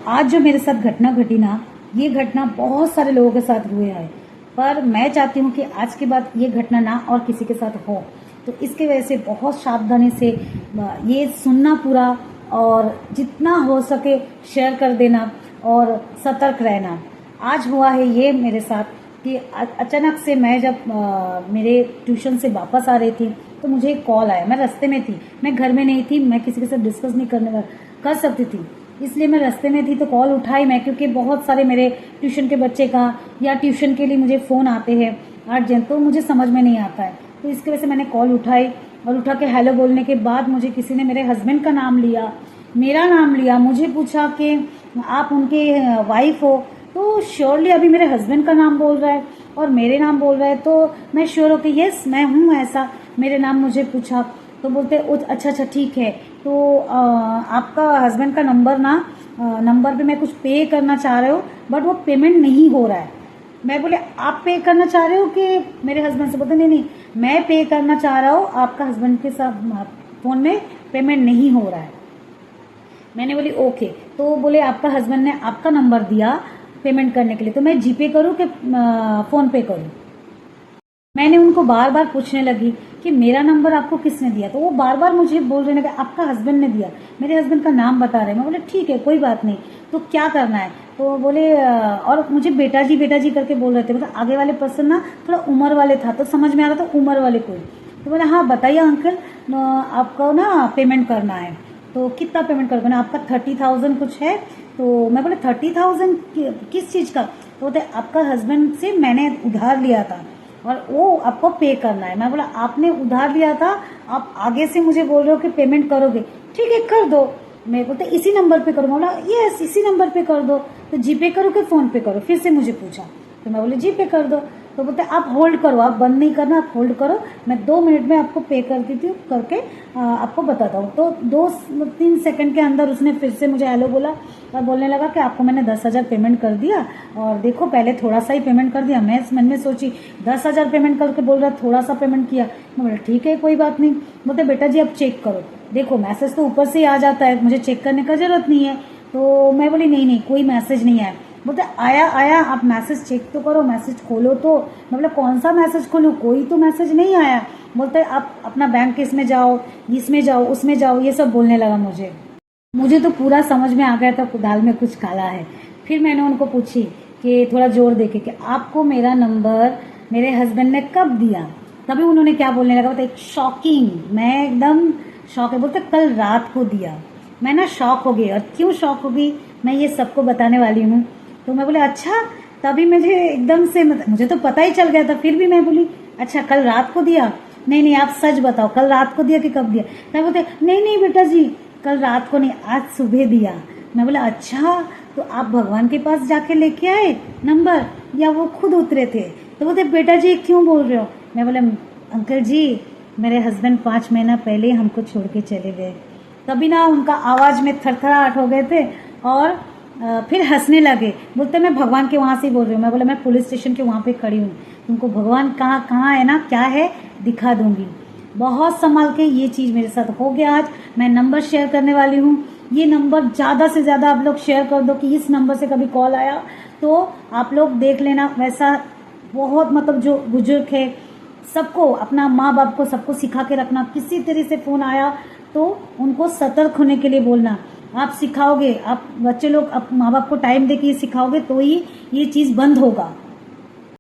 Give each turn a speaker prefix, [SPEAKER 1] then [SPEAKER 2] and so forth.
[SPEAKER 1] आज जो मेरे साथ घटना घटी ना, ये घटना बहुत सारे लोगों के साथ हुए है, पर मैं चाहती हूँ कि आज के बाद ये घटना ना और किसी के साथ हो। तो इसके वजह से बहुत सावधानी से ये सुनना पूरा, और जितना हो सके शेयर कर देना और सतर्क रहना। आज हुआ है ये मेरे साथ कि अचानक से मैं जब मेरे ट्यूशन से वापस आ रही थी तो मुझे एक कॉल आया। मैं रास्ते में थी, मैं घर में नहीं थी, मैं किसी के साथ डिस्कस नहीं कर सकती थी, इसलिए मैं रास्ते में थी तो कॉल उठाई मैं, क्योंकि बहुत सारे मेरे ट्यूशन के बच्चे का या ट्यूशन के लिए मुझे फ़ोन आते हैं अर्जेंट, तो मुझे समझ में नहीं आता है। तो इसकी वजह से मैंने कॉल उठाई और उठा के हेलो बोलने के बाद मुझे किसी ने मेरे हस्बैंड का नाम लिया, मेरा नाम लिया, मुझे पूछा कि आप उनके वाइफ हो। तो श्योरली अभी मेरे हस्बैंड का नाम बोल रहा है और मेरे नाम बोल रहा है, तो मैं श्योर हो कि यस मैं हूँ ऐसा। मेरे नाम मुझे पूछा तो बोलते अच्छा ठीक है, तो आपका हस्बैंड का नंबर पे मैं कुछ पे करना चाह रहे हो बट वो पेमेंट नहीं हो रहा है। मैं बोले आप पे करना चाह रहे हो कि मेरे हस्बैंड से? बोलते नहीं मैं पे करना चाह रहा हूँ, आपका हस्बैंड के साथ फ़ोन में पेमेंट नहीं हो रहा है। मैंने बोली ओके। तो बोले आपका हस्बैंड ने आपका नंबर दिया पेमेंट करने के लिए, तो मैं जीपे करूँ कि फ़ोन पे करूँ? मैंने उनको बार बार पूछने लगी कि मेरा नंबर आपको किसने दिया, तो वो बार बार मुझे बोल रहे हैं कि आपका हस्बैंड ने दिया, मेरे हस्बैंड का नाम बता रहे हैं। मैं बोले ठीक है कोई बात नहीं, तो क्या करना है? तो बोले और मुझे बेटा जी करके बोल रहे थे, मतलब आगे वाले पर्सन ना थोड़ा उम्र वाले था, तो समझ में आ रहा था उम्र वाले कोई। तो बोले हाँ बताइए अंकल, आपको ना पेमेंट करना है, तो कितना पेमेंट करोगे ना? आपका 30,000 कुछ है। तो मैं बोले 30,000 किस चीज़ का? तो बोलते आपका हस्बैंड से मैंने उधार लिया था और वो आपको पे करना है। मैं बोला आपने उधार लिया था, आप आगे से मुझे बोल रहे हो कि पेमेंट करोगे, ठीक है कर दो। मैं बोलते इसी नंबर पे करो? बोला यस इसी नंबर पे कर दो। तो जीपे करो कि फ़ोन पे करो? फिर से मुझे पूछा, तो मैं बोले जीपे कर दो। तो बोलते आप होल्ड करो, आप बंद नहीं करना, आप होल्ड करो, मैं 2 मिनट में आपको पे कर देती हूँ करके आपको बताता हूँ। तो 2-3 सेकंड के अंदर उसने फिर से मुझे हेलो बोला और बोलने लगा कि आपको मैंने 10,000 पेमेंट कर दिया, और देखो पहले थोड़ा सा ही पेमेंट कर दिया। मैं मन में सोची 10,000 पेमेंट करके बोल रहा थोड़ा सा पेमेंट किया। मैं बोला ठीक है कोई बात नहीं। बोलते बेटा जी आप चेक करो, देखो मैसेज तो ऊपर से ही आ जाता है, मुझे चेक करने का जरूरत नहीं है। तो मैं बोली नहीं कोई मैसेज नहीं आया। बोलते आया आप मैसेज चेक तो करो, मैसेज खोलो तो। मैं बोला कौन सा मैसेज खोलूँ, कोई तो मैसेज नहीं आया। बोलते आप अपना बैंक इसमें जाओ, इसमें जाओ, उसमें जाओ, ये सब बोलने लगा। मुझे तो पूरा समझ में आ गया था दाल में कुछ काला है। फिर मैंने उनको पूछी कि थोड़ा जोर देके कि आपको मेरा नंबर मेरे हस्बैंड ने कब दिया? तभी उन्होंने क्या बोलने लगा बोलते शॉकिंग। मैं एकदम शॉक है। बोलते कल रात को दिया। मैं ना शॉक हो गई, और क्यों शॉक हो गई मैं ये सबको बताने वाली हूँ। तो मैं बोले अच्छा, तभी मुझे एकदम से मुझे तो पता ही चल गया था, फिर भी मैं बोली अच्छा कल रात को दिया? नहीं आप सच बताओ कल रात को दिया कि कब दिया? मैं बोलते नहीं बेटा जी कल रात को नहीं, आज सुबह दिया। मैं बोला अच्छा, तो आप भगवान के पास जाके लेके आए नंबर या वो खुद उतरे थे? तो बोलते बेटा जी क्यों बोल रहे हो? मैं बोला अंकल जी मेरे हस्बैंड 5 महीना पहले हमको छोड़ के चले गए। तभी ना उनका आवाज़ में थरथराहट हो गए थे और फिर हंसने लगे। बोलते मैं भगवान के वहाँ से ही बोल रही हूँ। मैं बोला मैं पुलिस स्टेशन के वहाँ पे खड़ी हूँ, तुमको भगवान कहाँ है ना क्या है दिखा दूंगी। बहुत संभाल के ये चीज़ मेरे साथ हो गया। आज मैं नंबर शेयर करने वाली हूँ, ये नंबर ज़्यादा से ज़्यादा आप लोग शेयर कर दो कि इस नंबर से कभी कॉल आया तो आप लोग देख लेना। वैसा बहुत मतलब जो बुजुर्ग है सबको, अपना माँ बाप को सबको सिखा के रखना, किसी तरह से फ़ोन आया तो उनको सतर्क होने के लिए बोलना। आप सिखाओगे, आप बच्चे लोग आप माँ बाप को टाइम दे के ये सिखाओगे तो ही ये चीज़ बंद होगा।